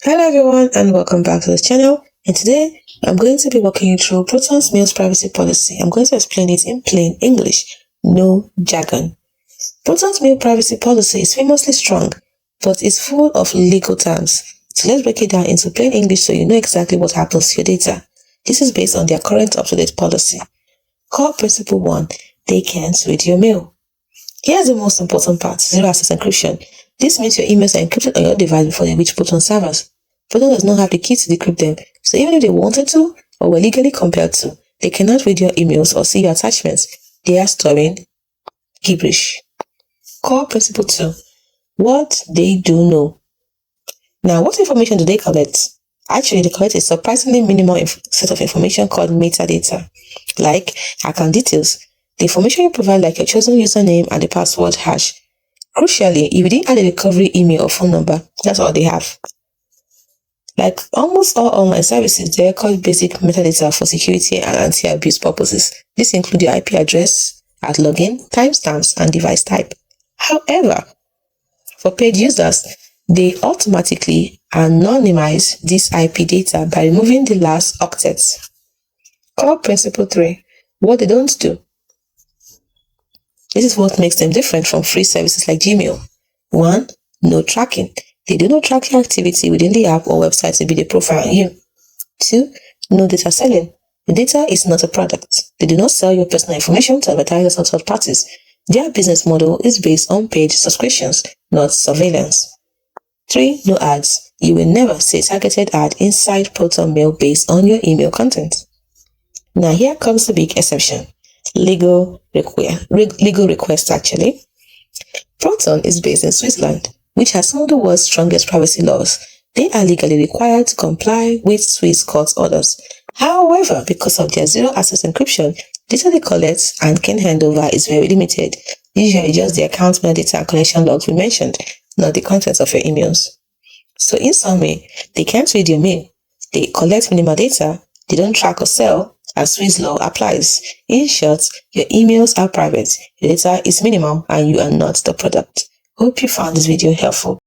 Hello everyone and welcome back to the channel, and today I'm going to be walking you through Proton's mail's privacy policy. I'm going to explain it in plain English, no jargon. Proton's mail privacy policy is famously strong, but it's full of legal terms. So let's break it down into plain English so you know exactly what happens to your data. This is based on their current up-to-date policy. Core Principle 1. They can't read your mail. Here's the most important part, zero access encryption. This means your emails are encrypted on your device before they reach Proton servers. Proton does not have the key to decrypt them, so even if they wanted to, or were legally compelled to, they cannot read your emails or see your attachments. They are storing gibberish. Core Principle 2. What they do know. Now, what information do they collect? Actually, they collect a surprisingly minimal set of information called metadata, like account details, the information you provide like your chosen username and the password hash. Crucially, if you didn't add a recovery email or phone number, that's all they have. Like almost all online services, they record basic metadata for security and anti-abuse purposes. This includes your IP address at login, timestamps, and device type. However, for paid users, they automatically anonymize this IP data by removing the last octets. Core Principle 3. What they don't do. This is what makes them different from free services like Gmail. 1. No tracking. They do not track your activity within the app or website to build a profile on you. 2. No data selling. The data is not a product. They do not sell your personal information to advertisers or third parties. Their business model is based on paid subscriptions, not surveillance. 3. No ads. You will never see a targeted ad inside Proton Mail based on your email content. Now here comes the big exception. Legal request actually. Proton is based in Switzerland, which has some of the world's strongest privacy laws. They are legally required to comply with Swiss court orders. However, because of their zero access encryption, data they collect and can hand over is very limited. Usually just the account metadata and collection logs we mentioned, not the contents of your emails. So in summary, they can't read your mail. They collect minimal data, they don't track or sell, and Swiss law applies. In short, your emails are private, your data is minimal, and you are not the product. Hope you found this video helpful.